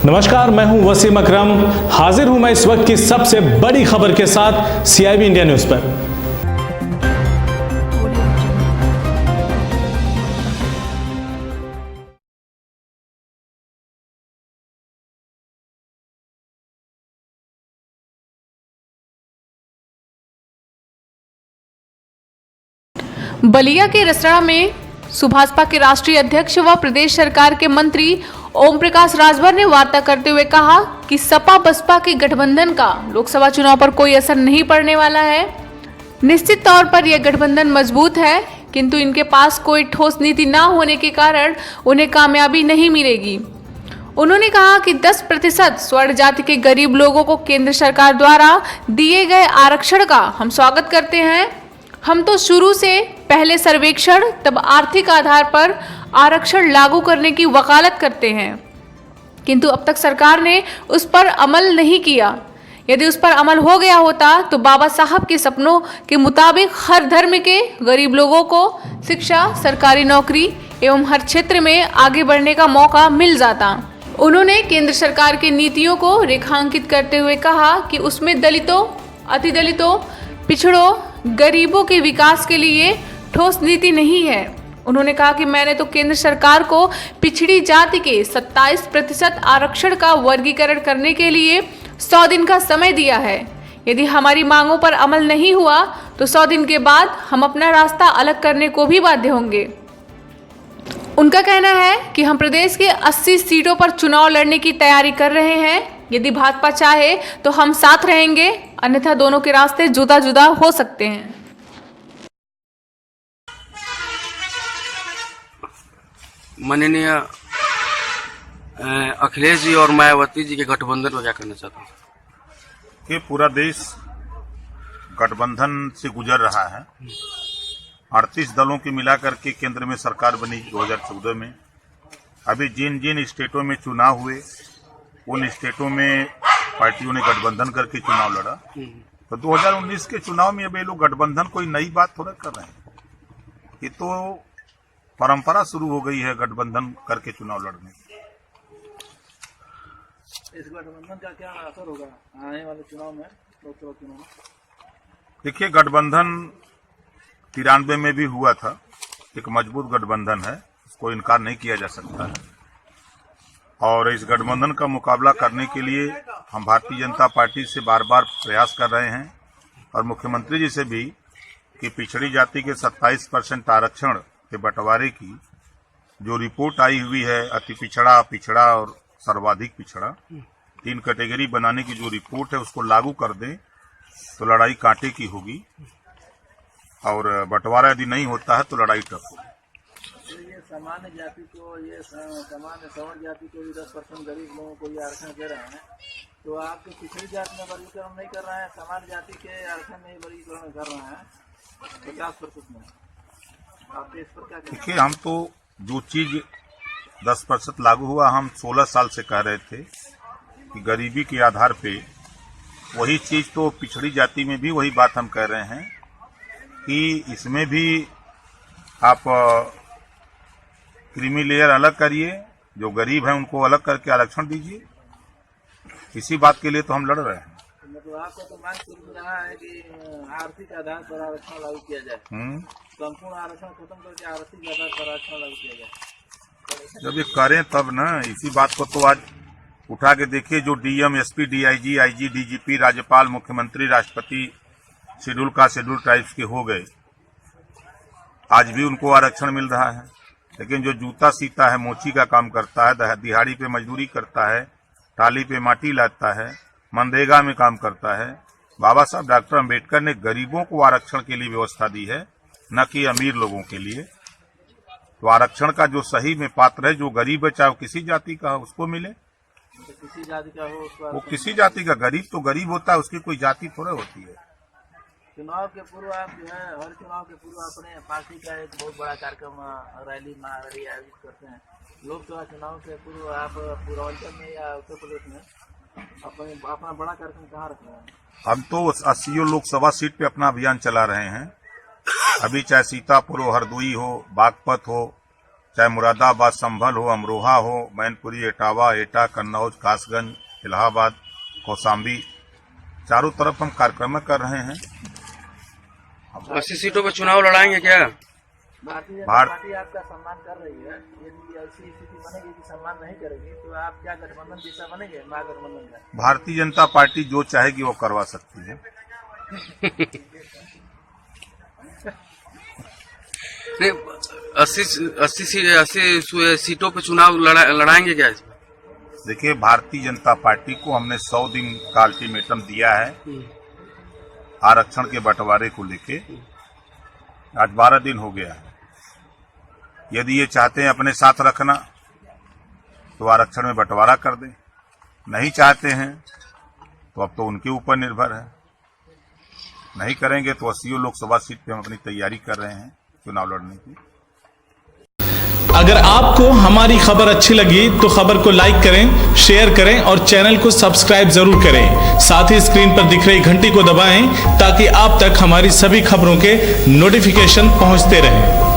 नमस्कार, मैं हूं वसीम अकरम। हाजिर हूं मैं इस वक्त की सबसे बड़ी खबर के साथ CIB इंडिया न्यूज पर। बलिया के रसड़ा में सुभाषपा के राष्ट्रीय अध्यक्ष व प्रदेश सरकार के मंत्री ओम प्रकाश राजभर ने वार्ता करते हुए कहा कि सपा बसपा के गठबंधन का लोकसभा चुनाव पर कोई असर नहीं पड़ने वाला है। निश्चित तौर पर यह गठबंधन मजबूत है, किंतु इनके पास कोई ठोस नीति न होने के कारण उन्हें कामयाबी नहीं मिलेगी। उन्होंने कहा कि 10% स्वर्ण जाति के गरीब लोगों को केंद्र सरकार द्वारा दिए गए आरक्षण का हम स्वागत करते हैं। हम तो शुरू से पहले सर्वेक्षण तब आर्थिक आधार पर आरक्षण लागू करने की वकालत करते हैं, किंतु अब तक सरकार ने उस पर अमल नहीं किया। यदि उस पर अमल हो गया होता तो बाबा साहब के सपनों के मुताबिक हर धर्म के गरीब लोगों को शिक्षा, सरकारी नौकरी एवं हर क्षेत्र में आगे बढ़ने का मौका मिल जाता। उन्होंने केंद्र सरकार की नीतियों को रेखांकित करते हुए कहा कि उसमें दलितों, अतिदलितों, पिछड़ों, गरीबों के विकास के लिए ठोस नीति नहीं है। उन्होंने कहा कि मैंने तो केंद्र सरकार को पिछड़ी जाति के 27% आरक्षण का वर्गीकरण करने के लिए 100 दिन का समय दिया है। यदि हमारी मांगों पर अमल नहीं हुआ तो 100 दिन के बाद हम अपना रास्ता अलग करने को भी बाध्य होंगे। उनका कहना है कि हम प्रदेश के 80 सीटों पर चुनाव लड़ने की तैयारी कर रहे हैं। यदि भाजपा चाहे तो हम साथ रहेंगे, अन्यथा दोनों के रास्ते जुदा जुदा हो सकते हैं। माननीय अखिलेश जी और मायावती जी के गठबंधन को क्या करना चाहते हैं? कि पूरा देश गठबंधन से गुजर रहा है। 38 दलों की मिलाकर के केंद्र में सरकार बनी 2014 में। अभी जिन जिन स्टेटों में चुनाव हुए उन स्टेटों में पार्टियों ने गठबंधन करके चुनाव लड़ा। तो 2019 के चुनाव में अब ये लोग गठबंधन कोई नई बात थोड़ा कर रहे हैं। ये तो परंपरा शुरू हो गई है गठबंधन करके चुनाव लड़ने की। इस गठबंधन का क्या असर होगा आने वाले चुनाव में, लोकसभा चुनाव में? देखिए, गठबंधन 93 में भी हुआ था। एक मजबूत गठबंधन है, इसको इनकार नहीं किया जा सकता है। और इस गठबंधन का मुकाबला करने के लिए हम भारतीय जनता पार्टी से बार बार प्रयास कर रहे हैं और मुख्यमंत्री जी से भी कि पिछड़ी जाति के 27% आरक्षण के बंटवारे की जो रिपोर्ट आई हुई है, अति पिछड़ा, पिछड़ा और सर्वाधिक पिछड़ा, 3 कैटेगरी बनाने की जो रिपोर्ट है उसको लागू कर दें तो लड़ाई कांटे की होगी और बंटवारा यदि नहीं होता है तो लड़ाई टफ होगी। ये सामान्य जाति को, ये सामान्य सवर्ण जाति को भी 10% गरीब लोगों को ये आरक्षण दे रहे हैं, तो आपके पिछड़ी जाति में वर्गीकरण नहीं कर रहे हैं, सामान्य जाति के आरक्षण में वर्गीकरण कर रहे हैं 50% में। आप इस पर क्या कहते हैं? देखिए, हम तो जो चीज 10% लागू हुआ, हम 16 साल से कह रहे थे कि गरीबी के आधार पे वही चीज तो पिछड़ी जाति में भी वही बात हम कह रहे हैं कि इसमें भी आप क्रीमी लेयर अलग करिए, जो गरीब है उनको अलग करके आरक्षण दीजिए। इसी बात के लिए तो हम लड़ रहे हैं। मतलब आपको तो मांग शुरू रहा है कि आर्थिक आधार पर आरक्षण लागू किया जाए, संपूर्ण आरक्षण खत्म करके आर्थिक आधार पर आरक्षण लागू किया जाए। जब ये करें तब ना। इसी बात को तो आज उठा के देखिए, जो DM, SP, DIG, IG, DGP, राज्यपाल, मुख्यमंत्री, राष्ट्रपति शेड्यूल कास्ट, शेड्यूल ट्राइब्स के हो गए, आज भी उनको आरक्षण मिल रहा है। लेकिन जो जूता सीता है, मोची का काम करता है, दिहाड़ी पे मजदूरी करता है, टाली पे माटी लाता है, मनरेगा में काम करता है, बाबा साहब डॉक्टर अम्बेडकर ने गरीबों को आरक्षण के लिए व्यवस्था दी है, न कि अमीर लोगों के लिए। तो आरक्षण का जो सही में पात्र है, जो गरीब है, चाहे वो किसी जाति का हो, उसको मिले। तो किसी जाति का हो उसको वो किसी जाति का, गरीब तो गरीब होता है, उसकी कोई जाति थोड़ा होती है। चुनाव के पूर्व आप जो है, हर चुनाव के पूर्व अपने पार्टी का एक बहुत बड़ा कार्यक्रम रैली महारैली आयोजित करते हैं। लोकसभा चुनाव से पूर्व आप पूर्वांचल में या उत्तर प्रदेश में अपना बड़ा कार्यक्रम कहाँ रख रहे हैं? हम तो 80 लोकसभा सीट पे अपना अभियान चला रहे हैं। अभी चाहे सीतापुर हो, हरदोई हो, बागपत हो, चाहे मुरादाबाद, संभल हो, अमरोहा हो, मैनपुरी, इटावा, एटा, कन्नौज, कासगंज, इलाहाबाद, कौशाम्बी, चारों तरफ हम कार्यक्रम कर रहे हैं। 80 सीटों पर चुनाव लड़ाएंगे क्या? भारतीय जनता पार्टी आपका सम्मान कर रही है, यदि ऐसी स्थिति बनेगी कि सम्मान नहीं करेगी तो आप क्या गठबंधन जैसा बनेंगे? महागठबंधन का भारतीय जनता पार्टी जो चाहेगी वो करवा सकती है। नहीं, 80 सीटों पर चुनाव लड़ाएंगे क्या? देखिए, भारतीय जनता पार्टी को हमने 100 दिन का अल्टीमेटम दिया है आरक्षण के बंटवारे को लेके। आज 12 दिन हो गया है। यदि ये चाहते हैं अपने साथ रखना तो आरक्षण में बंटवारा कर दें, नहीं चाहते हैं तो अब तो उनके ऊपर निर्भर है। नहीं करेंगे तो 80 लोकसभा सीट पे हम अपनी तैयारी कर रहे हैं चुनाव लड़ने की। अगर आपको हमारी खबर अच्छी लगी तो खबर को लाइक करें, शेयर करें और चैनल को सब्सक्राइब जरूर करें। साथ ही स्क्रीन पर दिख रही घंटी को दबाएं ताकि आप तक हमारी सभी खबरों के नोटिफिकेशन पहुंचते रहें।